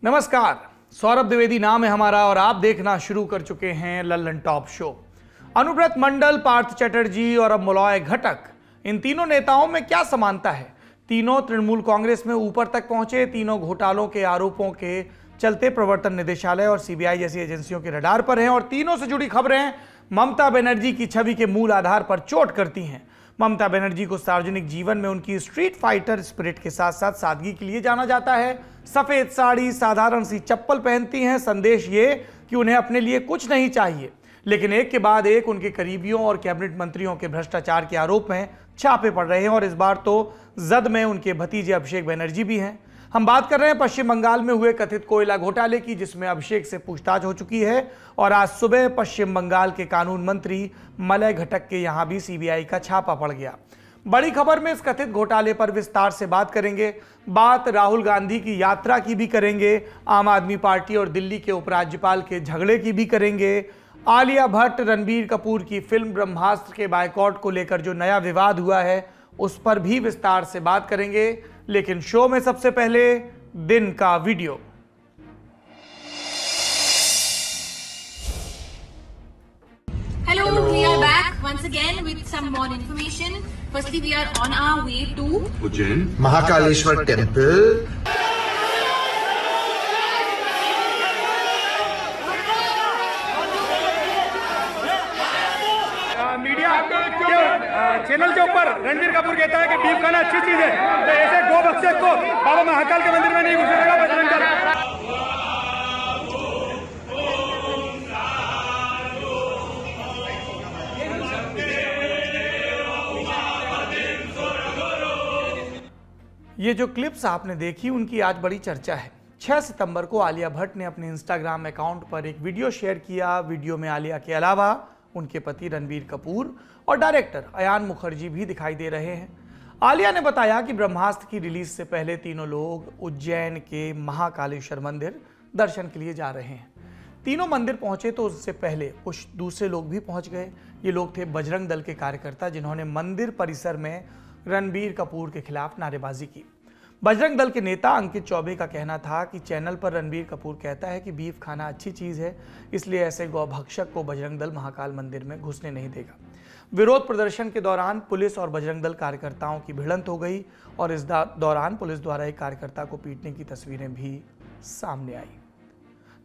नमस्कार, सौरभ द्विवेदी नाम है हमारा और आप देखना शुरू कर चुके हैं लल्लन टॉप शो। अनुव्रत मंडल, पार्थ चटर्जी और अब मलॉय घटक, इन तीनों नेताओं में क्या समानता है? तीनों तृणमूल कांग्रेस में ऊपर तक पहुंचे, तीनों घोटालों के आरोपों के चलते प्रवर्तन निदेशालय और सीबीआई जैसी एजेंसियों के रडार पर हैं और तीनों से जुड़ी खबरें ममता बनर्जी की छवि के मूल आधार पर चोट करती हैं। ममता बनर्जी को सार्वजनिक जीवन में उनकी स्ट्रीट फाइटर स्पिरिट के साथ साथ सादगी के लिए जाना जाता है। सफेद साड़ी, साधारण सी चप्पल पहनती हैं। संदेश ये कि उन्हें अपने लिए कुछ नहीं चाहिए, लेकिन एक के बाद एक उनके करीबियों और कैबिनेट मंत्रियों के भ्रष्टाचार के आरोप में छापे पड़ रहे हैं और इस बार तो जद में उनके भतीजे अभिषेक बनर्जी भी हैं। हम बात कर रहे हैं पश्चिम बंगाल में हुए कथित कोयला घोटाले की, जिसमें अभिषेक से पूछताछ हो चुकी है और आज सुबह पश्चिम बंगाल के कानून मंत्री मलय घटक के यहां भी सीबीआई का छापा पड़ गया। बड़ी खबर में इस कथित घोटाले पर विस्तार से बात करेंगे। बात राहुल गांधी की यात्रा की भी करेंगे, आम आदमी पार्टी और दिल्ली के उपराज्यपाल के झगड़े की भी करेंगे, आलिया भट्ट रणबीर कपूर की फिल्म ब्रह्मास्त्र के बायकॉट को लेकर जो नया विवाद हुआ है उस पर भी विस्तार से बात करेंगे। लेकिन शो में सबसे पहले दिन का video. Hello, we are back once again with some more information. Firstly, we are on our way to Ujjain Mahakaleshwar Temple. Media channel के ऊपर रणबीर कपूर कहता है कि बीफ खाना अच्छी चीज है, तो ऐसे गो भक्षक को बाबा महाकाल के मंदिर में नहीं घुसेगा बजरंग दल। ये जो क्लिप्स आपने देखी उनकी आज बड़ी चर्चा है। 6 सितंबर को आलिया भट्ट ने अपने इंस्टाग्राम अकाउंट पर एक वीडियो शेयर किया। वीडियो में आलिया के अलावा उनके पति रणबीर कपूर और डायरेक्टर अयान मुखर्जी भी दिखाई दे रहे हैं। आलिया ने बताया कि ब्रह्मास्त्र की रिलीज से पहले तीनों लोग उज्जैन के महाकालेश्वर मंदिर दर्शन के लिए जा रहे हैं। तीनों मंदिर पहुंचे तो उससे पहले कुछ दूसरे लोग भी पहुंच गए। ये लोग थे बजरंग दल के कार्यकर्ता, जिन्होंने मंदिर परिसर में रणबीर कपूर के खिलाफ नारेबाजी की। बजरंग दल के नेता अंकित चौबे का कहना था कि चैनल पर रणबीर कपूर कहता है कि बीफ खाना अच्छी चीज़ है, इसलिए ऐसे गौभक्षक को बजरंग दल महाकाल मंदिर में घुसने नहीं देगा। विरोध प्रदर्शन के दौरान पुलिस और बजरंग दल कार्यकर्ताओं की भिड़ंत हो गई और इस दौरान पुलिस द्वारा एक कार्यकर्ता को पीटने की तस्वीरें भी सामने आई।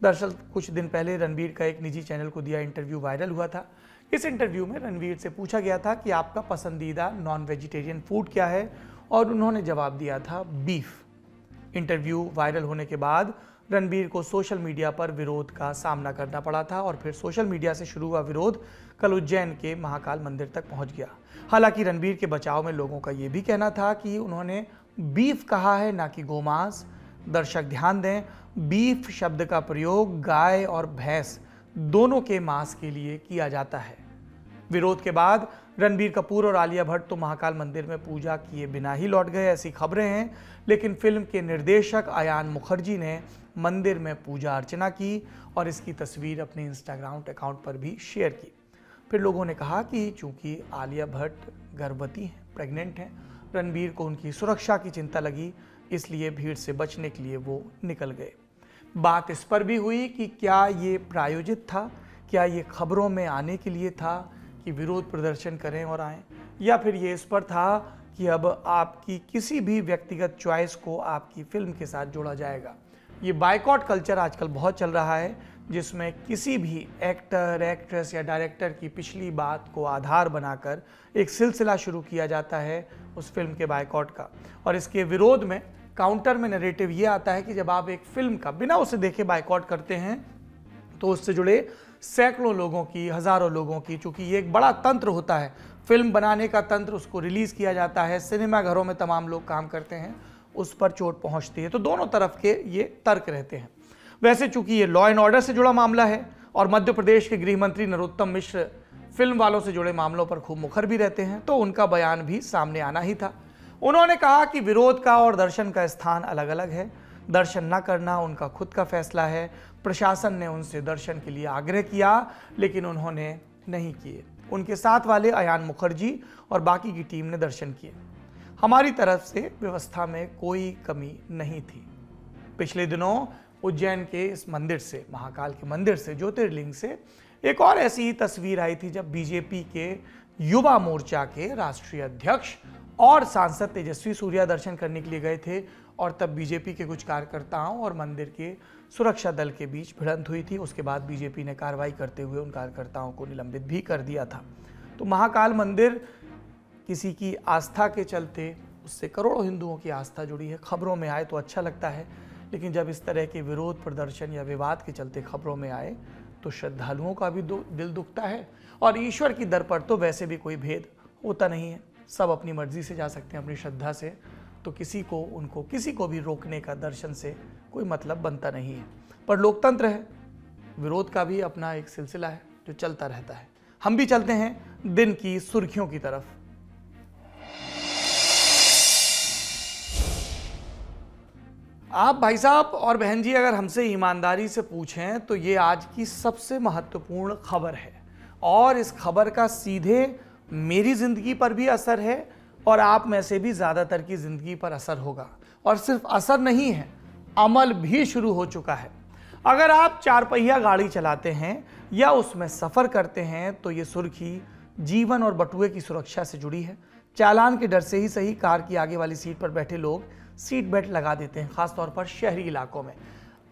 दरअसल कुछ दिन पहले रणबीर का एक निजी चैनल को दिया इंटरव्यू वायरल हुआ था। इस इंटरव्यू में रणबीर से पूछा गया था कि आपका पसंदीदा नॉन वेजिटेरियन फूड क्या है, और उन्होंने जवाब दिया था बीफ। इंटरव्यू वायरल होने के बाद रणबीर को सोशल मीडिया पर विरोध का सामना करना पड़ा था और फिर सोशल मीडिया से शुरू हुआ विरोध कल उज्जैन के महाकाल मंदिर तक पहुंच गया। हालांकि रणबीर के बचाव में लोगों का यह भी कहना था कि उन्होंने बीफ कहा है, ना कि गोमांस। दर्शक ध्यान दें, बीफ शब्द का प्रयोग गाय और भैंस दोनों के मांस के लिए किया जाता है। विरोध के बाद रणबीर कपूर और आलिया भट्ट तो महाकाल मंदिर में पूजा किए बिना ही लौट गए, ऐसी खबरें हैं। लेकिन फिल्म के निर्देशक अयान मुखर्जी ने मंदिर में पूजा अर्चना की और इसकी तस्वीर अपने इंस्टाग्राम अकाउंट पर भी शेयर की। फिर लोगों ने कहा कि चूंकि आलिया भट्ट गर्भवती हैं, प्रेग्नेंट हैं, रणबीर को उनकी सुरक्षा की चिंता लगी, इसलिए भीड़ से बचने के लिए वो निकल गए। बात इस पर भी हुई कि क्या ये प्रायोजित था, क्या ये खबरों में आने के लिए था कि विरोध प्रदर्शन करें और आएं, या फिर ये इस पर था कि अब आपकी किसी भी व्यक्तिगत चॉइस को आपकी फिल्म के साथ जोड़ा जाएगा। ये बायकॉट कल्चर आजकल बहुत चल रहा है, जिसमें किसी भी एक्टर, एक्ट्रेस या डायरेक्टर की पिछली बात को आधार बनाकर एक सिलसिला शुरू किया जाता है उस फिल्म के बायकॉट का। और इसके विरोध में काउंटर में नैरेटिव ये आता है कि जब आप एक फिल्म का बिना उसे देखे बायकॉट करते हैं तो उससे जुड़े सैकड़ों लोगों की, हजारों लोगों की, चूंकि ये एक बड़ा तंत्र होता है, फिल्म बनाने का तंत्र, उसको रिलीज किया जाता है, सिनेमा घरों में तमाम लोग काम करते हैं, उस पर चोट पहुंचती है। तो दोनों तरफ के ये तर्क रहते हैं। वैसे चूंकि ये लॉ एंड ऑर्डर से जुड़ा मामला है और मध्य प्रदेश के गृह मंत्री नरोत्तम मिश्र फिल्म वालों से जुड़े मामलों पर खूब मुखर भी रहते हैं, तो उनका बयान भी सामने आना ही था। उन्होंने कहा कि विरोध का और दर्शन का स्थान अलग अलग है। दर्शन न करना उनका खुद का फैसला है। प्रशासन ने उनसे दर्शन के लिए आग्रह किया, लेकिन उन्होंने नहीं किए। उनके साथ वाले अयान मुखर्जी और बाकी की टीम ने दर्शन किए। हमारी तरफ से व्यवस्था में कोई कमी नहीं थी। पिछले दिनों उज्जैन के इस मंदिर से, महाकाल के मंदिर से, ज्योतिर्लिंग से एक और ऐसी ही तस्वीर आई थी जब बीजेपी के युवा मोर्चा के राष्ट्रीय अध्यक्ष और सांसद तेजस्वी सूर्या दर्शन करने के लिए गए थे और तब बीजेपी के कुछ कार्यकर्ताओं और मंदिर के सुरक्षा दल के बीच भिड़ंत हुई थी। उसके बाद बीजेपी ने कार्रवाई करते हुए उन कार्यकर्ताओं को निलंबित भी कर दिया था। तो महाकाल मंदिर किसी की आस्था के चलते, उससे करोड़ों हिंदुओं की आस्था जुड़ी है। खबरों में आए तो अच्छा लगता है, लेकिन जब इस तरह के विरोध प्रदर्शन या विवाद के चलते खबरों में आए तो श्रद्धालुओं का भी दिल दुखता है। और ईश्वर की दर पर तो वैसे भी कोई भेद होता नहीं है, सब अपनी मर्जी से जा सकते हैं, अपनी श्रद्धा से। तो किसी को भी रोकने का दर्शन से कोई मतलब बनता नहीं है। पर लोकतंत्र है, विरोध का भी अपना एक सिलसिला है जो चलता रहता है। हम भी चलते हैं दिन की सुर्खियों की तरफ। आप भाई साहब और बहन जी अगर हमसे ईमानदारी से पूछें तो ये आज की सबसे महत्वपूर्ण खबर है और इस खबर का सीधे मेरी जिंदगी पर भी असर है और आप में से भी ज़्यादातर की ज़िंदगी पर असर होगा। और सिर्फ असर नहीं है, अमल भी शुरू हो चुका है। अगर आप 4 पहिया गाड़ी चलाते हैं या उसमें सफ़र करते हैं तो ये सुर्खी जीवन और बटुए की सुरक्षा से जुड़ी है। चालान के डर से ही सही कार की आगे वाली सीट पर बैठे लोग सीट बेल्ट लगा देते हैं, खासतौर पर शहरी इलाकों में।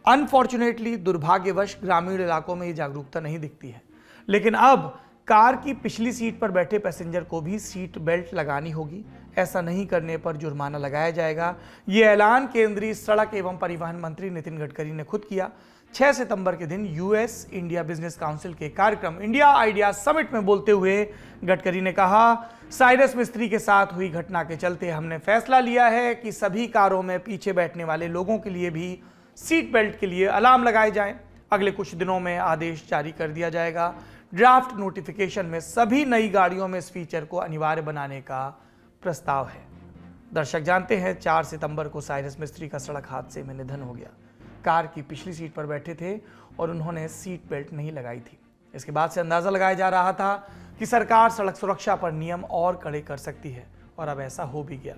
अनफॉर्चुनेटली, दुर्भाग्यवश ग्रामीण इलाकों में ये जागरूकता नहीं दिखती है। लेकिन अब कार की पिछली सीट पर बैठे पैसेंजर को भी सीट बेल्ट लगानी होगी। ऐसा नहीं करने पर जुर्माना लगाया जाएगा। ये ऐलान केंद्रीय सड़क एवं परिवहन मंत्री नितिन गडकरी ने खुद किया। 6 सितंबर के दिन यूएस इंडिया बिजनेस काउंसिल के कार्यक्रम इंडिया आइडिया समिट में बोलते हुए गडकरी ने कहा, साइरस मिस्त्री के साथ हुई घटना के चलते हमने फैसला लिया है कि सभी कारों में पीछे बैठने वाले लोगों के लिए भी सीट बेल्ट के लिए अलार्म लगाए जाएं। अगले कुछ दिनों में आदेश जारी कर दिया जाएगा। ड्राफ्ट नोटिफिकेशन में सभी नई गाड़ियों में इस फीचर को अनिवार्य बनाने का प्रस्ताव है। दर्शक जानते हैं 4 सितंबर को साइरस मिस्त्री का सड़क हादसे में निधन हो गया। कार की पिछली सीट पर बैठे थे और उन्होंने सीट बेल्ट नहीं लगाई थी। इसके बाद से अंदाजा लगाया जा रहा था कि सरकार सड़क सुरक्षा पर नियम और कड़े कर सकती है और अब ऐसा हो भी गया।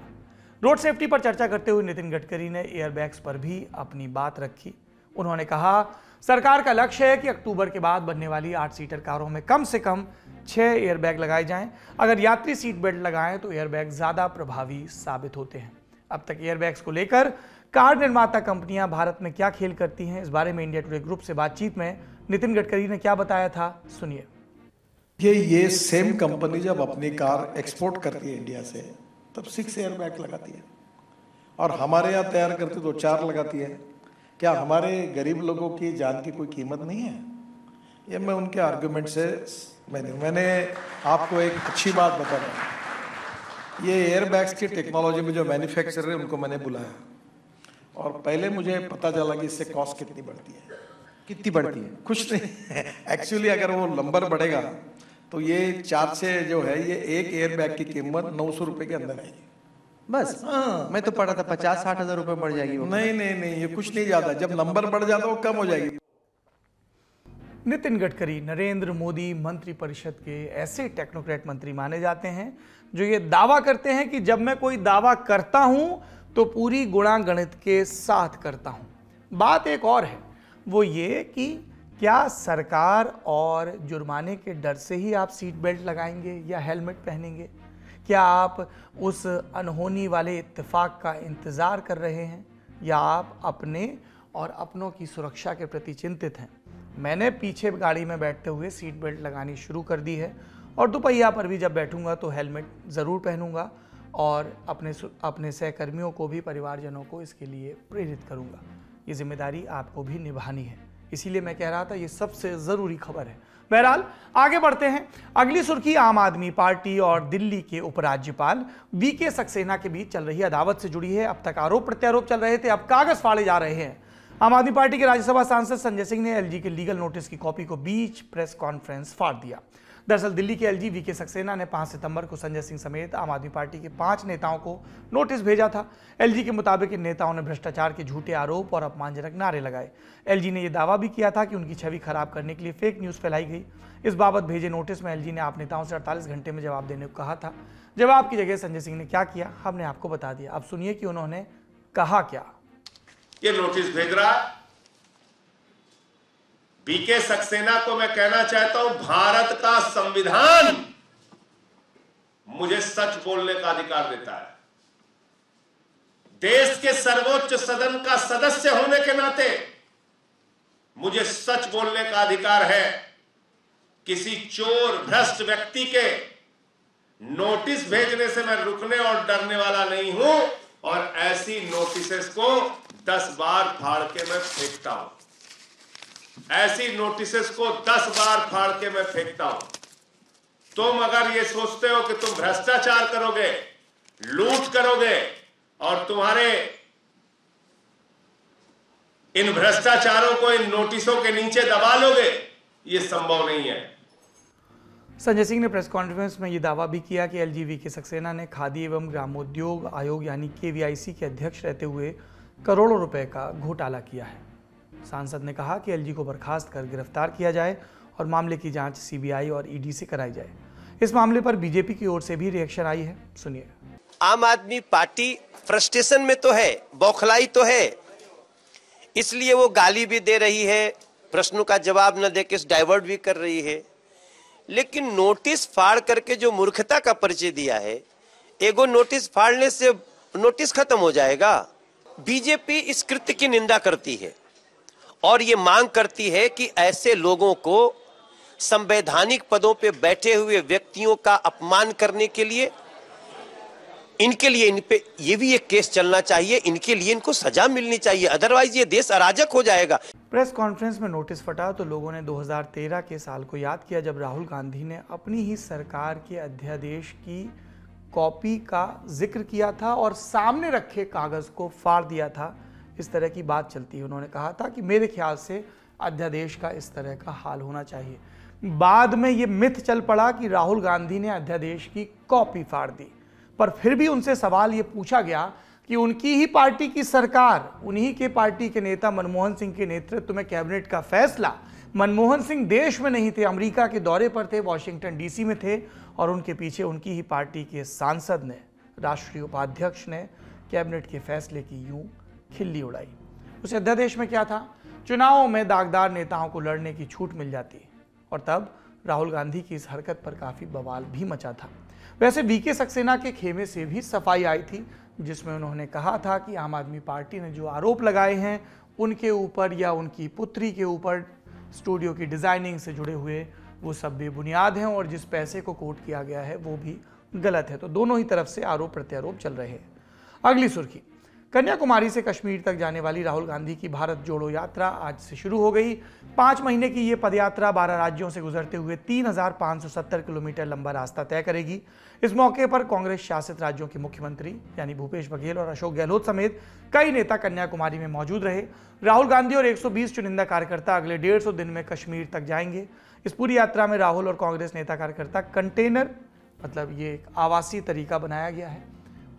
रोड सेफ्टी पर चर्चा करते हुए नितिन गडकरी ने एयरबैग्स पर भी अपनी बात रखी। उन्होंने कहा, सरकार का लक्ष्य है कि अक्टूबर के बाद बनने वाली 8 सीटर कारों में कम से कम 6 एयरबैग लगाए जाएं। अगर यात्री सीट बेल्ट लगाएं तो एयरबैग ज्यादा प्रभावी साबित होते हैं। अब तक एयरबैग्स को लेकर कार निर्माता कंपनियां भारत में क्या खेल करती हैं, इस बारे में इंडिया टुडे ग्रुप से बातचीत में नितिन गडकरी ने क्या बताया था, सुनिए। ये सेम कंपनी जब अपनी कार एक्सपोर्ट करती है इंडिया से तब 6 एयरबैग लगाती है और हमारे यहाँ तैयार करती तो 4 लगाती है। क्या हमारे गरीब लोगों की जान की कोई कीमत नहीं है? ये मैं उनके आर्गुमेंट से मैंने आपको एक अच्छी बात बता रहा हूँ। ये एयरबैग्स की टेक्नोलॉजी में जो मैन्युफैक्चरर है उनको मैंने बुलाया और पहले मुझे पता चला कि इससे कॉस्ट कितनी बढ़ती है। कितनी बढ़ती है? कुछ नहीं एक्चुअली अगर वो नंबर बढ़ेगा तो ये 4 से जो है ये एक एयरबैग की कीमत 900 रुपए के अंदर आएगी बस। हाँ, मैं तो पढ़ा था 50-60 हजार रुपए बढ़ जाएगी। नहीं, ये कुछ नहीं ज्यादा। जब नंबर बढ़ जाता है वो कम हो जाएगी। नितिन गडकरी नरेंद्र मोदी मंत्रिपरिषद के ऐसे टेक्नोक्रेट मंत्री माने जाते हैं जो ये दावा करते हैं कि जब मैं कोई दावा करता हूं तो पूरी गुणा गणित के साथ करता हूं। बात एक और है, वो ये कि क्या सरकार और जुर्माने के डर से ही आप सीट बेल्ट लगाएंगे या हेलमेट पहनेंगे? क्या आप उस अनहोनी वाले इत्तेफाक का इंतज़ार कर रहे हैं या आप अपने और अपनों की सुरक्षा के प्रति चिंतित हैं? मैंने पीछे गाड़ी में बैठते हुए सीट बेल्ट लगानी शुरू कर दी है और दोपहिया पर भी जब बैठूंगा तो हेलमेट ज़रूर पहनूंगा और अपने सहकर्मियों को भी, परिवारजनों को इसके लिए प्रेरित करूंगा। ये जिम्मेदारी आपको भी निभानी है, इसीलिए मैं कह रहा था ये सबसे ज़रूरी खबर है। बहरहाल आगे बढ़ते हैं। अगली सुर्खी आम आदमी पार्टी और दिल्ली के उपराज्यपाल वीके सक्सेना के बीच चल रही अदावत से जुड़ी है। अब तक आरोप प्रत्यारोप चल रहे थे, अब कागज फाड़े जा रहे हैं। आम आदमी पार्टी के राज्यसभा सांसद संजय सिंह ने एलजी के लीगल नोटिस की कॉपी को बीच प्रेस कॉन्फ्रेंस फाड़ दिया। दरअसल दिल्ली के एलजी वीके सक्सेना ने 5 सितंबर को संजय सिंह समेत आम आदमी पार्टी के 5 नेताओं को नोटिस भेजा था। एलजी के मुताबिक इन नेताओं ने भ्रष्टाचार के झूठे आरोप और अपमानजनक नारे लगाए। एलजी ने यह दावा भी किया था कि उनकी छवि खराब करने के लिए फेक न्यूज़ फैलाई गई। इस बाबत भेजे नोटिस में एलजी ने आप नेताओं से 48 घंटे में जवाब देने को कहा था। जवाब की जगह संजय सिंह ने क्या किया, हमने आपको बता दिया। अब सुनिए कि उन्होंने कहा क्या। ये नोटिस भेज रहा है वीके सक्सेना को मैं कहना चाहता हूं, भारत का संविधान मुझे सच बोलने का अधिकार देता है। देश के सर्वोच्च सदन का सदस्य होने के नाते मुझे सच बोलने का अधिकार है। किसी चोर भ्रष्ट व्यक्ति के नोटिस भेजने से मैं रुकने और डरने वाला नहीं हूं, और ऐसी नोटिसेस को 10 बार फाड़ के मैं फेंकता हूं। ऐसी नोटिसेस को 10 बार फाड़ के मैं फेंकता हूं। तुम अगर ये सोचते हो कि तुम भ्रष्टाचार करोगे, लूट करोगे और तुम्हारे इन भ्रष्टाचारों को इन नोटिसों के नीचे दबा लोगे, ये संभव नहीं है। संजय सिंह ने प्रेस कॉन्फ्रेंस में ये दावा भी किया कि एलजी वीके सक्सेना ने खादी एवं ग्रामोद्योग आयोग यानी केवीआईसी के अध्यक्ष रहते हुए करोड़ों रुपए का घोटाला किया है। सांसद ने कहा कि एलजी को बर्खास्त कर गिरफ्तार किया जाए और मामले की जांच सीबीआई और ईडी से कराई जाए। इस मामले पर बीजेपी की ओर से भी रिएक्शन आई है, सुनिए। आम आदमी पार्टी फ्रस्ट्रेशन में तो है, बौखलाई तो है, इसलिए वो गाली भी दे रही है, प्रश्नों का जवाब न देके डाइवर्ट भी कर रही है। लेकिन नोटिस फाड़ करके जो मूर्खता का परिचय दिया है, एगो नोटिस फाड़ने से नोटिस खत्म हो जाएगा। बीजेपी इस कृत्य की निंदा करती है और ये मांग करती है कि ऐसे लोगों को संवैधानिक पदों पे बैठे हुए व्यक्तियों का अपमान करने के लिए इनके लिए इन पे ये भी एक केस चलना चाहिए, इनके लिए इनको सजा मिलनी चाहिए, अदरवाइज ये देश अराजक हो जाएगा। प्रेस कॉन्फ्रेंस में नोटिस फटा तो लोगों ने 2013 के साल को याद किया जब राहुल गांधी ने अपनी ही सरकार के अध्यादेश की कॉपी का जिक्र किया था और सामने रखे कागज को फाड़ दिया था। इस तरह की बात चलती है। उन्होंने कहा था कि मेरे ख्याल से अध्यादेश का इस तरह का हाल होना चाहिए। बाद में ये मिथ चल पड़ा कि राहुल गांधी ने अध्यादेश की कॉपी फाड़ दी, पर फिर भी उनसे सवाल ये पूछा गया कि उनकी ही पार्टी की सरकार, उन्हीं के पार्टी के नेता मनमोहन सिंह के नेतृत्व में कैबिनेट का फैसला, मनमोहन सिंह देश में नहीं थे, अमेरिका के दौरे पर थे, वॉशिंगटन डीसी में थे और उनके पीछे उनकी ही पार्टी के सांसद ने, राष्ट्रीय उपाध्यक्ष ने कैबिनेट के फैसले की यूं खिल्ली उड़ाई। उस अध्यादेश में क्या था? चुनावों में दागदार नेताओं को लड़ने की छूट मिल जाती और तब राहुल गांधी की इस हरकत पर काफी बवाल भी मचा था। वैसे वीके सक्सेना के खेमे से भी सफाई आई थी, जिसमें उन्होंने कहा था कि आम आदमी पार्टी ने जो आरोप लगाए हैं उनके ऊपर या उनकी पुत्री के ऊपर स्टूडियो की डिजाइनिंग से जुड़े हुए, वो सब बेबुनियाद हैं और जिस पैसे को कोट किया गया है वो भी गलत है। तो दोनों ही तरफ से आरोप प्रत्यारोप चल रहे हैं। अगली सुर्खी, कन्याकुमारी से कश्मीर तक जाने वाली राहुल गांधी की भारत जोड़ो यात्रा आज से शुरू हो गई। 5 महीने की ये पदयात्रा 12 राज्यों से गुजरते हुए 3570 किलोमीटर लंबा रास्ता तय करेगी। इस मौके पर कांग्रेस शासित राज्यों के मुख्यमंत्री यानी भूपेश बघेल और अशोक गहलोत समेत कई नेता कन्याकुमारी में मौजूद रहे। राहुल गांधी और 120 चुनिंदा कार्यकर्ता अगले 150 दिन में कश्मीर तक जाएंगे। इस पूरी यात्रा में राहुल और कांग्रेस नेता कार्यकर्ता कंटेनर, मतलब ये एक आवासीय तरीका बनाया गया है,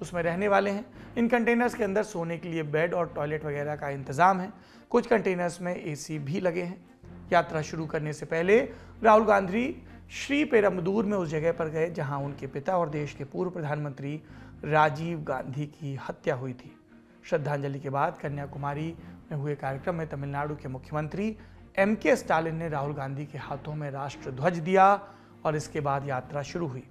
उसमें रहने वाले हैं। इन कंटेनर्स के अंदर सोने के लिए बेड और टॉयलेट वगैरह का इंतजाम है। कुछ कंटेनर्स में एसी भी लगे हैं। यात्रा शुरू करने से पहले राहुल गांधी श्री पेरम्बदूर में उस जगह पर गए जहां उनके पिता और देश के पूर्व प्रधानमंत्री राजीव गांधी की हत्या हुई थी। श्रद्धांजलि के बाद कन्याकुमारी में हुए कार्यक्रम में तमिलनाडु के मुख्यमंत्री MK स्टालिन ने राहुल गांधी के हाथों में राष्ट्र ध्वज दिया और इसके बाद यात्रा शुरू हुई।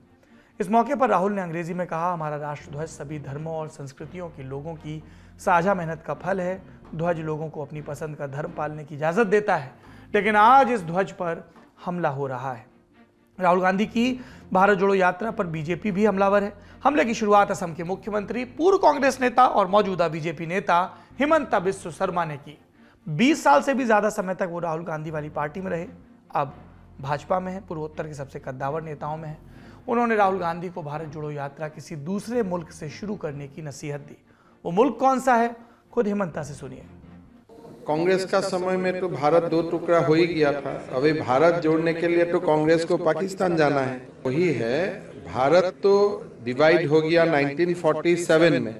इस मौके पर राहुल ने अंग्रेजी में कहा, हमारा राष्ट्र ध्वज सभी धर्मों और संस्कृतियों के लोगों की साझा मेहनत का फल है। ध्वज लोगों को अपनी पसंद का धर्म पालने की इजाजत देता है, लेकिन आज इस ध्वज पर हमला हो रहा है। राहुल गांधी की भारत जोड़ो यात्रा पर बीजेपी भी हमलावर है। हमले की शुरुआत असम के मुख्यमंत्री, पूर्व कांग्रेस नेता और मौजूदा बीजेपी नेता हिमंता बिस्व शर्मा ने की। 20 साल से भी ज्यादा समय तक वो राहुल गांधी वाली पार्टी में रहे, अब भाजपा में है, पूर्वोत्तर के सबसे कद्दावर नेताओं में है। उन्होंने राहुल गांधी को भारत जोड़ो यात्रा किसी दूसरे मुल्क से शुरू करने की नसीहत दी। वो मुल्क कौन सा है, खुद हिमंता से सुनिए। कांग्रेस का समय में तो भारत 2 टुकड़ा हो ही गया था। अभी भारत जोड़ने के लिए तो कांग्रेस को पाकिस्तान जाना है। वही है, भारत तो डिवाइड हो गया 1947 में।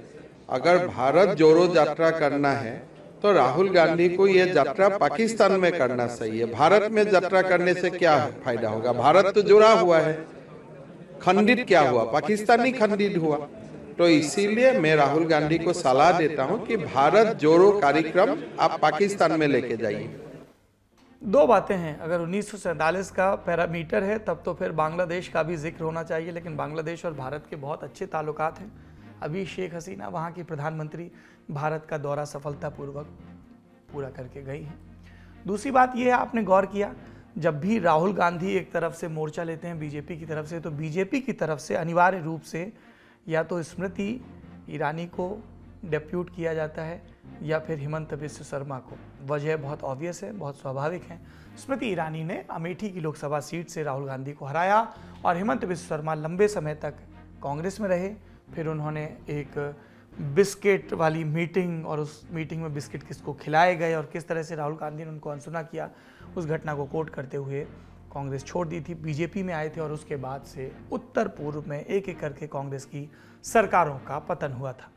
अगर भारत जोड़ो यात्रा करना है तो राहुल गांधी को यह यात्रा पाकिस्तान में करना सही है। भारत में यात्रा करने से क्या फायदा होगा? भारत तो जुड़ा हुआ है, खंडित क्या हुआ? पाकिस्तान ही खंडित हुआ। तो इसीलिए मैं राहुल गांधी को सलाह देता हूं कि भारत जोड़ो कार्यक्रम आप पाकिस्तान में लेके जाइए। दो बातें हैं, अगर 1947 का पैरामीटर है तब तो फिर बांग्लादेश का भी जिक्र होना चाहिए, लेकिन बांग्लादेश और भारत के बहुत अच्छे ताल्लुकात हैं। अभी शेख हसीना वहाँ की प्रधानमंत्री भारत का दौरा सफलतापूर्वक पूरा करके गई हैं। दूसरी बात यह है, आपने गौर किया जब भी राहुल गांधी एक तरफ से मोर्चा लेते हैं बीजेपी की तरफ से, तो बीजेपी की तरफ से अनिवार्य रूप से या तो स्मृति ईरानी को डेप्यूट किया जाता है या फिर हिमंत बिस्व शर्मा को। वजह बहुत ऑब्वियस है, बहुत स्वाभाविक है। स्मृति ईरानी ने अमेठी की लोकसभा सीट से राहुल गांधी को हराया और हिमंत बिस्व शर्मा लंबे समय तक कांग्रेस में रहे। फिर उन्होंने एक बिस्किट वाली मीटिंग, और उस मीटिंग में बिस्किट किसको खिलाए गए और किस तरह से राहुल गांधी ने उनको अनसुना किया, उस घटना को कोट करते हुए कांग्रेस छोड़ दी थी, बीजेपी में आए थे और उसके बाद से उत्तर पूर्व में एक एक करके कांग्रेस की सरकारों का पतन हुआ था।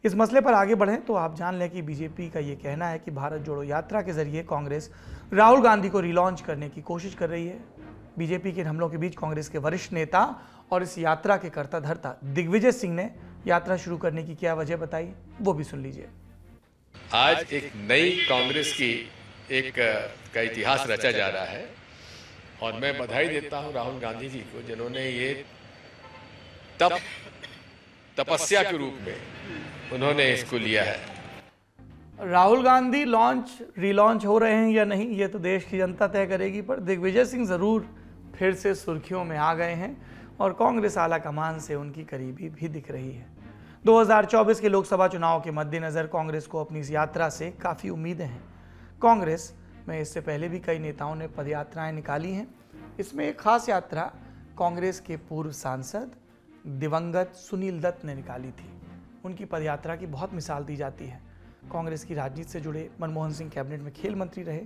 इस मसले पर आगे बढ़ें तो आप जान लें कि बीजेपी का ये कहना है कि भारत जोड़ो यात्रा के जरिए कांग्रेस राहुल गांधी को रिलॉन्च करने की कोशिश कर रही है। बीजेपी के हमलों के बीच कांग्रेस के वरिष्ठ नेता और इस यात्रा के कर्ता धर्ता दिग्विजय सिंह ने यात्रा शुरू करने की क्या वजह बताई, वो भी सुन लीजिए। आज एक नई कांग्रेस की का इतिहास रचा जा रहा है और मैं बधाई देता हूं राहुल गांधी जी को, जिन्होंने ये तपस्या के रूप में उन्होंने इसको लिया है। राहुल गांधी रिलॉन्च हो रहे हैं या नहीं, ये तो देश की जनता तय करेगी, पर दिग्विजय सिंह जरूर फिर से सुर्खियों में आ गए हैं और कांग्रेस आला कमान से उनकी करीबी भी दिख रही है। 2024 के लोकसभा चुनाव के मद्देनजर कांग्रेस को अपनी इस यात्रा से काफ़ी उम्मीदें हैं। कांग्रेस में इससे पहले भी कई नेताओं ने पदयात्राएं निकाली हैं। इसमें एक खास यात्रा कांग्रेस के पूर्व सांसद दिवंगत सुनील दत्त ने निकाली थी। उनकी पदयात्रा की बहुत मिसाल दी जाती है। कांग्रेस की राजनीति से जुड़े मनमोहन सिंह कैबिनेट में खेल मंत्री रहे।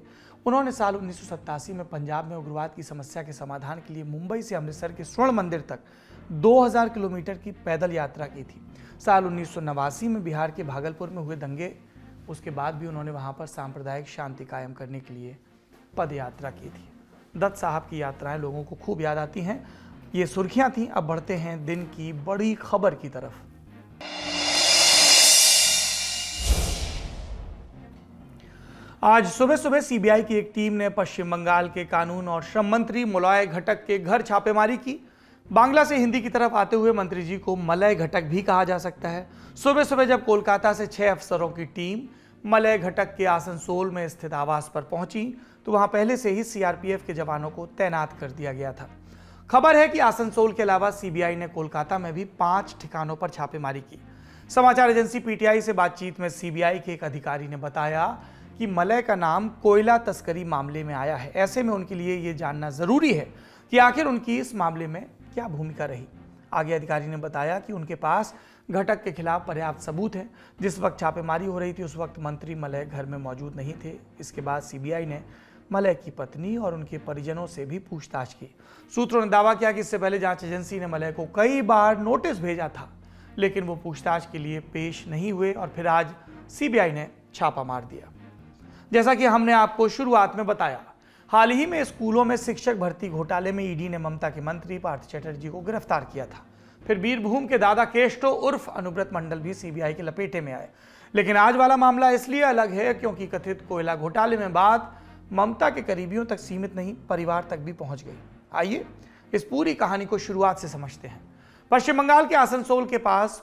उन्होंने साल 1987 में पंजाब में उग्रवाद की समस्या के समाधान के लिए मुंबई से अमृतसर के स्वर्ण मंदिर तक 2000 किलोमीटर की पैदल यात्रा की थी। साल 1989 में बिहार के भागलपुर में हुए दंगे, उसके बाद भी उन्होंने वहां पर सांप्रदायिक शांति कायम करने के लिए पद यात्रा की थी। दत्त साहब की यात्राएं लोगों को खूब याद आती हैं। ये सुर्खियां थीं। अब बढ़ते हैं दिन की बड़ी खबर की तरफ। आज सुबह सुबह सीबीआई की एक टीम ने पश्चिम बंगाल के कानून और श्रम मंत्री मलय घटक के घर छापेमारी की। बांग्ला से हिंदी की तरफ आते हुए मंत्री जी को मलय घटक भी कहा जा सकता है। सुबह सुबह जब कोलकाता से 6 अफसरों की टीम मलय घटक के आसनसोल में स्थित आवास पर पहुंची तो वहां पहले से ही सीआरपीएफ के जवानों को तैनात कर दिया गया था। खबर है कि आसनसोल के अलावा सीबीआई ने कोलकाता में भी 5 ठिकानों पर छापेमारी की। समाचार एजेंसी पीटीआई से बातचीत में सीबीआई के एक अधिकारी ने बताया कि मलय का नाम कोयला तस्करी मामले में आया है। ऐसे में उनके लिए ये जानना जरूरी है कि आखिर उनकी इस मामले में क्या भूमिका रही। आगे अधिकारी ने बताया कि उनके पास घटक के खिलाफ पर्याप्त सबूत है। जिस वक्त छापेमारी हो रही थी उस वक्त मंत्री मलय घर में मौजूद नहीं थे। इसके बाद सीबीआई ने मलय की पत्नी और उनके परिजनों से भी पूछताछ की। सूत्रों ने दावा किया कि इससे पहले जांच एजेंसी ने मलय को कई बार नोटिस भेजा था, लेकिन वो पूछताछ के लिए पेश नहीं हुए और फिर आज सीबीआई ने छापा मार दिया। जैसा कि हमने आपको शुरुआत में बताया, हाल ही में स्कूलों में शिक्षक भर्ती घोटाले में ईडी ने ममता के मंत्री पार्थ चैटर्जी को गिरफ्तार किया था। फिर बीरभूम के दादा केष्टो उर्फ अनुव्रत मंडल भी सीबीआई के लपेटे में आए। लेकिन आज वाला मामला इसलिए अलग है क्योंकि कथित कोयला घोटाले में बात ममता के करीबियों तक सीमित नहीं, परिवार तक भी पहुंच गई। आइए इस पूरी कहानी को शुरुआत से समझते हैं। पश्चिम बंगाल के आसनसोल के पास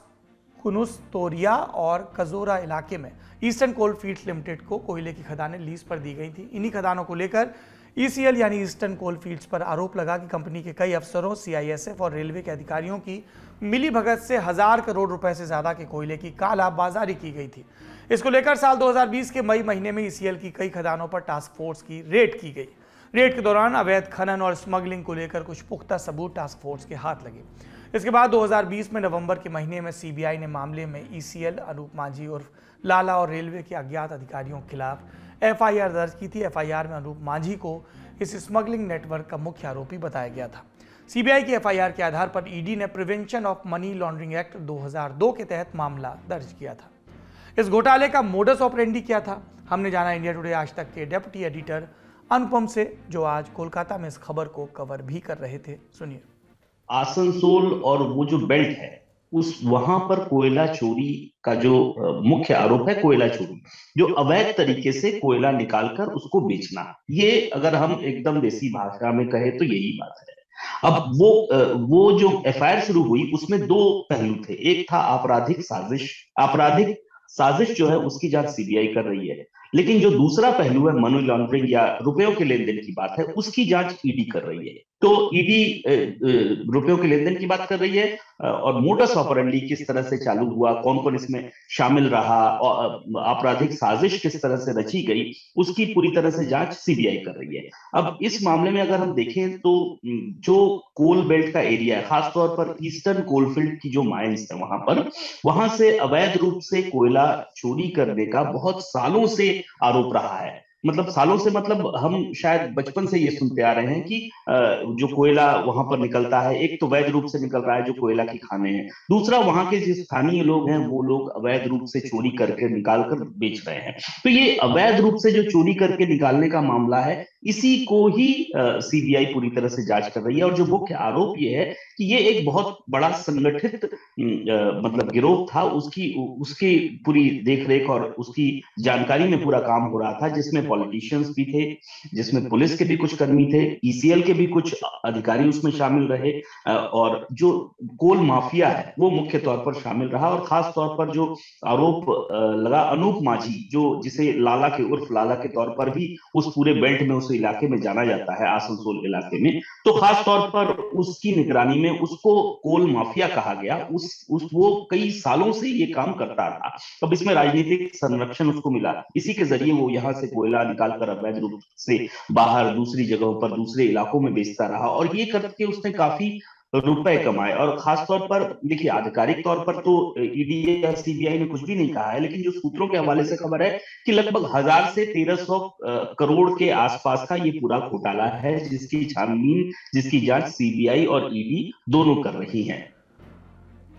कुनुस तोरिया और कजोरा इलाके में ईस्टर्न कोल फील्ड्स लिमिटेड को कोयले की खदानें लीज पर दी गई थी। इन्हीं खदानों को लेकर ईसीएल यानी ईस्टर्न कोल फील्ड्स पर आरोप लगा कि कंपनी के कई अफसरों, सीआईएसएफ और रेलवे के अधिकारियों की मिलीभगत से 1000 करोड़ रुपए से ज्यादा के कोयले की काला बाजारी की गई थी। इसको लेकर साल 2020 के मई महीने में ईसीएल की कई खदानों पर टास्क फोर्स की रेड की गई। रेड के दौरान अवैध खनन और स्मगलिंग को लेकर कुछ पुख्ता सबूत टास्क फोर्स के हाथ लगे। इसके बाद 2020 में नवंबर के महीने में सीबीआई ने मामले में ईसीएल, अनूप माझी उर्फ लाला और रेलवे के अज्ञात अधिकारियों के खिलाफ एफआईआर दर्ज की थी। एफआईआर में अनूप माझी को इस स्मगलिंग नेटवर्क का मुख्य आरोपी बताया गया था। सीबीआई की एफआईआर के आधार पर ईडी ने prevention of money laundering act 2002 के तहत मामला दर्ज किया था। इस घोटाले का मोडस ऑपरेंडी क्या था, हमने जाना इंडिया टुडे आज तक के डेप्यूटी एडिटर अनुपम से, जो आज कोलकाता में इस खबर को कवर भी कर रहे थे। सुनिए। आसनसोल और वो जो बेल्ट है उस वहां पर कोयला चोरी का जो मुख्य आरोप है, कोयला चोरी, जो अवैध तरीके से कोयला निकालकर उसको बेचना। ये अगर हम एकदम देसी भाषा में कहे तो यही बात है। अब वो जो एफआईआर शुरू हुई उसमें दो पहलू थे। एक था आपराधिक साजिश। आपराधिक साजिश जो है उसकी जांच सीबीआई कर रही है, लेकिन जो दूसरा पहलू है मनी लॉन्ड्रिंग या रुपयों के लेन देन की बात है, उसकी जांच ईडी कर रही है। तो ईडी रुपयों के लेन देन की बात कर रही है, और मोडस ऑपरेंडी किस तरह से चालू हुआ, कौन कौन इसमें शामिल रहा, और आपराधिक साजिश किस तरह से रची गई, उसकी पूरी तरह से जांच सीबीआई कर रही है। अब इस मामले में अगर हम देखें तो जो कोल बेल्ट का एरिया है, खासतौर पर ईस्टर्न कोलफील्ड की जो माइंस है वहां से अवैध रूप से कोयला चोरी करने का बहुत सालों से आरोप रहा है। मतलब सालों से, मतलब हम शायद बचपन से ये सुनते आ रहे हैं कि जो कोयला वहां पर निकलता है, एक तो वैध रूप से निकल रहा है जो कोयला की खाने हैं, दूसरा वहां के जो स्थानीय लोग हैं वो लोग अवैध रूप से चोरी करके निकाल कर बेच रहे हैं। तो ये अवैध रूप से जो चोरी करके निकालने का मामला है, इसी को ही सीबीआई पूरी तरह से जांच कर रही है। और जो मुख्य आरोप ये है कि ये एक बहुत बड़ा संगठित मतलब गिरोह था, उसकी पूरी देखरेख और उसकी जानकारी में पूरा काम हो रहा था, जिसमें पॉलिटिशियंस भी थे, जिसमें पुलिस के भी कुछ कर्मी थे, ईसीएल के भी कुछ अधिकारी उसमें शामिल रहे, और जो कोल माफिया है वो मुख्य तौर पर शामिल रहा। और खास तौर पर जो आरोप लगा अनूप माझी, जो जिसे लाला के उर्फ लाला के तौर पर भी उस पूरे बेल्ट में, उस इलाके में जाना जाता है, आसनसोल इलाके में, तो खास तौर पर उसकी निगरानी में उसको कोल माफिया कहा गया। वो कई सालों से ये काम करता रहा। अब इसमें राजनीतिक संरक्षण उसको मिला, इसी के जरिए वो यहाँ से कोयला निकालकर अवैध रूप से बाहर दूसरी जगहों पर, दूसरे इलाकों में बेचता रहा, और ये करके उसने काफी रुपए कमाए। और खासतौर पर देखिए, आधिकारिक तौर पर तो ईडी या सीबीआई ने कुछ भी नहीं कहा है, लेकिन जो सूत्रों के हवाले से खबर है कि लगभग 1000 से 1300 करोड़ के आसपास का ये पूरा घोटाला है, जिसकी छानबीन, जिसकी जांच सीबीआई और ईडी दोनों कर रही हैं।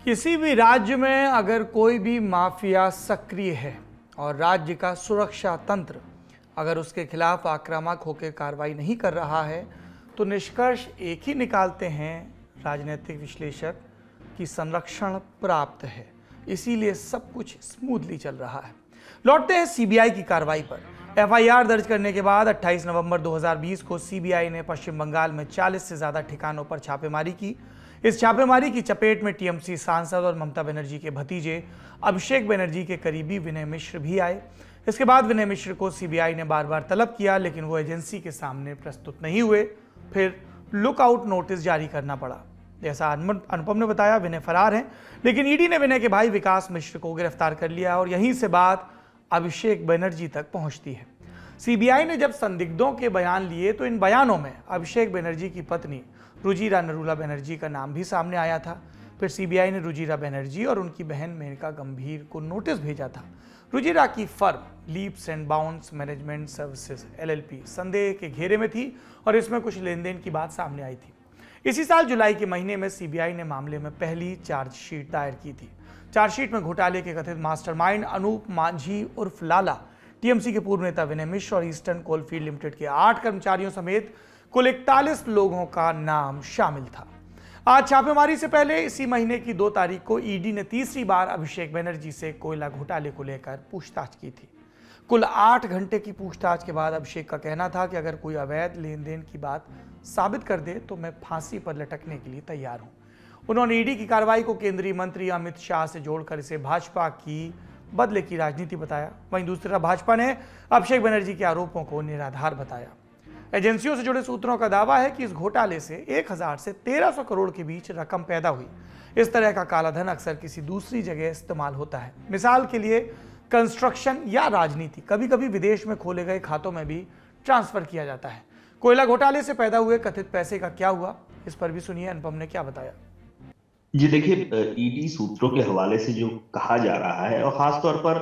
किसी भी राज्य में अगर कोई भी माफिया सक्रिय है और राज्य का सुरक्षा तंत्र अगर उसके खिलाफ आक्रामक होकर कार्रवाई नहीं कर रहा है, तो निष्कर्ष एक ही निकालते हैं राजनीतिक विश्लेषक कि संरक्षण प्राप्त है, इसीलिए सब कुछ स्मूथली चल रहा है। लौटते हैं सीबीआई की कार्रवाई पर। एफआईआर दर्ज करने के बाद 28 नवंबर 2020 को सीबीआई ने पश्चिम बंगाल में 40 से ज्यादा ठिकानों पर छापेमारी की। इस छापेमारी की चपेट में टीएमसी सांसद और ममता बनर्जी के भतीजे अभिषेक बनर्जी के करीबी विनय मिश्र भी आए। इसके बाद विनय मिश्र को सीबीआई ने बार बार तलब किया, लेकिन वो एजेंसी के सामने प्रस्तुत नहीं हुए। फिर लुकआउट नोटिस जारी करना पड़ा। जैसा अनुपम ने बताया, विनय फरार हैं, लेकिन ईडी ने विनय के भाई विकास मिश्र को गिरफ्तार कर लिया और यहीं से बात अभिषेक बनर्जी तक पहुंचती है। सीबीआई ने जब संदिग्धों के बयान लिए तो इन बयानों में अभिषेक बनर्जी की पत्नी रुजिरा नरूला बनर्जी का नाम भी सामने आया था। फिर सीबीआई ने रुजिरा बनर्जी और उनकी बहन मेनका गंभीर को नोटिस भेजा था। रुजिरा की firm leaps and bounds management services LLP संदेह के घेरे में थी और इसमें कुछ लेन देन की बात सामने आई थी। इसी साल जुलाई के महीने में सीबीआई ने मामले में पहली चार्जशीट दायर की थी। चार्जशीट में घोटाले के कथित मास्टरमाइंड अनूप माझी उर्फ लाला, टीएमसी के पूर्व नेता विनय मिश्र और ईस्टर्न कोलफील्ड लिमिटेड के 8 कर्मचारियों समेत कुल 41 लोगों का नाम शामिल था। आज छापेमारी से पहले इसी महीने की 2 तारीख को ईडी ने तीसरी बार अभिषेक बनर्जी से कोयला घोटाले को लेकर पूछताछ की थी। कुल 8 घंटे की पूछताछ के बाद अभिषेक का कहना था कि अगर कोई अवैध लेन देन की बात साबित कर दे तो मैं फांसी पर लटकने के लिए तैयार हूं। उन्होंने ईडी की कार्रवाई को केंद्रीय मंत्री अमित शाह से जोड़कर इसे भाजपा की बदले की राजनीति बताया। वहीं दूसरी तरफ भाजपा ने अभिषेक बनर्जी के आरोपों को निराधार बताया। एजेंसियों से जुड़े सूत्रों का दावा है कि इस घोटाले से 1000 से 1300 करोड़ के बीच रकम पैदा हुई। इस तरह का काला धन अक्सर किसी दूसरी जगह इस्तेमाल होता है, मिसाल के लिए कंस्ट्रक्शन या राजनीति। कभी कभी विदेश में खोले गए खातों में भी ट्रांसफर किया जाता है। कोयला घोटाले से पैदा हुए कथित पैसे का क्या हुआ, इस पर भी सुनिए अनुपम ने क्या बताया। जी देखिए, ईडी सूत्रों के हवाले से जो कहा जा रहा है, और खासतौर पर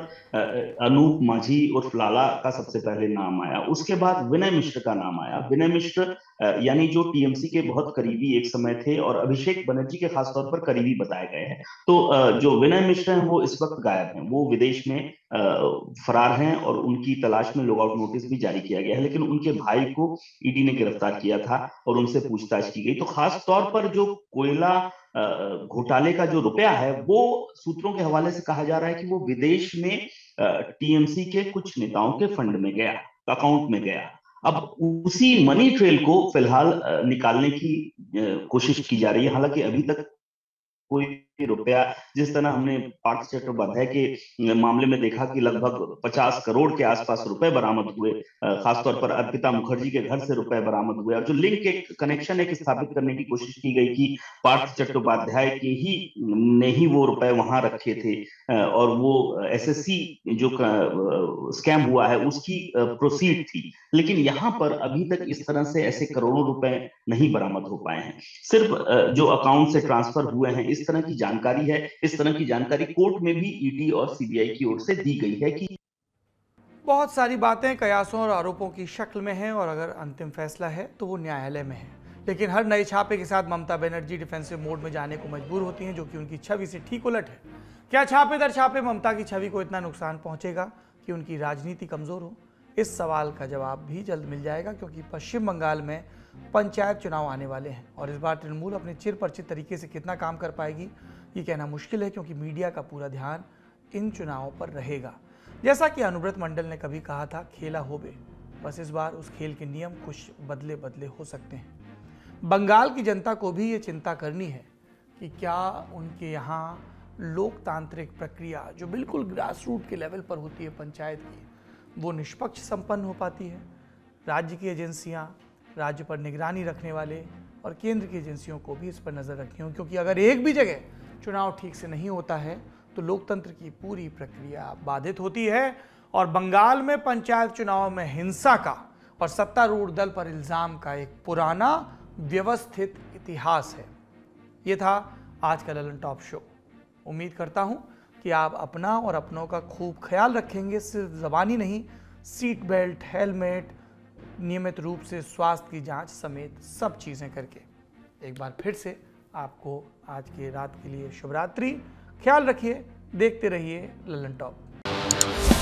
अनूप माझी उर्फ लाला का सबसे पहले नाम आया, उसके बाद विनय मिश्र का नाम आया। विनय मिश्र यानी जो टीएमसी के बहुत करीबी एक समय थे और अभिषेक बनर्जी के खासतौर पर करीबी बताए गए हैं। तो जो विनय मिश्र हैं वो इस वक्त गायब हैं, वो विदेश में फरार हैं और उनकी तलाश में लॉकआउट नोटिस भी जारी किया गया है, लेकिन उनके भाई को ईडी ने गिरफ्तार किया था और उनसे पूछताछ की गई। तो खास तौर पर जो कोयला घोटाले का जो रुपया है वो सूत्रों के हवाले से कहा जा रहा है कि वो विदेश में टीएमसी के कुछ नेताओं के फंड में गया, अकाउंट में गया। अब उसी मनी ट्रेल को फिलहाल निकालने की कोशिश की जा रही है। हालांकि अभी तक कोई रुपया, जिस तरह हमने पार्थ चट्टोपाध्याय के मामले में देखा कि लगभग 50 करोड़ के आसपास रुपए बरामद हुए, खासतौर पर अर्पिता मुखर्जी के घर से रुपए बरामद हुए, और जो लिंक एक कनेक्शन एक स्थापित करने की कोशिश की गई कि पार्थ चट्टोपाध्याय के ही ने ही वो रुपए वहां रखे थे और वो एसएससी जो स्कैम हुआ है उसकी प्रोसीड थी। लेकिन यहाँ पर अभी तक इस तरह से ऐसे करोड़ों रुपए नहीं बरामद हो पाए हैं। सिर्फ जो अकाउंट से ट्रांसफर हुए हैं इस तरह की जानकारी है। इस तरह की जानकारी कोर्ट में भी ईडी और सीबीआई की ओर से दी गई है कि बहुत सारी बातें कयासों और आरोपों की शक्ल में हैं और अगर अंतिम फैसला है तो वो न्यायालय में है। लेकिन हर नए छापे के साथ ममता बनर्जी डिफेंसिव मोड में जाने को मजबूर होती हैं, जो कि उनकी छवि से ठीक उलट है। क्या छापे दर छापे ममता की छवि को इतना नुकसान पहुंचेगा कि उनकी राजनीति कमजोर हो? इस सवाल का जवाब भी जल्द मिल जाएगा, क्योंकि पश्चिम बंगाल में पंचायत चुनाव आने वाले हैं और इस बार तृणमूल अपने चिरपरिचित तरीके से कितना काम कर पाएगी ये कहना मुश्किल है, क्योंकि मीडिया का पूरा ध्यान इन चुनावों पर रहेगा। जैसा कि अनुव्रत मंडल ने कभी कहा था, खेला होबे, बस इस बार उस खेल के नियम कुछ बदले बदले हो सकते हैं। बंगाल की जनता को भी ये चिंता करनी है कि क्या उनके यहाँ लोकतांत्रिक प्रक्रिया जो बिल्कुल ग्रास रूट के लेवल पर होती है पंचायत की, वो निष्पक्ष संपन्न हो पाती है। राज्य की एजेंसियाँ, राज्य पर निगरानी रखने वाले और केंद्र की एजेंसियों को भी इस पर नज़र रखनी हो, क्योंकि अगर एक भी जगह चुनाव ठीक से नहीं होता है तो लोकतंत्र की पूरी प्रक्रिया बाधित होती है। और बंगाल में पंचायत चुनाव में हिंसा का और सत्तारूढ़ दल पर इल्जाम का एक पुराना व्यवस्थित इतिहास है। ये था आज का ललन टॉप शो। उम्मीद करता हूं कि आप अपना और अपनों का खूब ख्याल रखेंगे, सिर्फ ज़बानी नहीं, सीट बेल्ट, हेलमेट, नियमित रूप से स्वास्थ्य की जांच समेत सब चीज़ें करके। एक बार फिर से आपको आज की रात के लिए शुभ रात्रि। ख्याल रखिए, देखते रहिए ललन टॉप।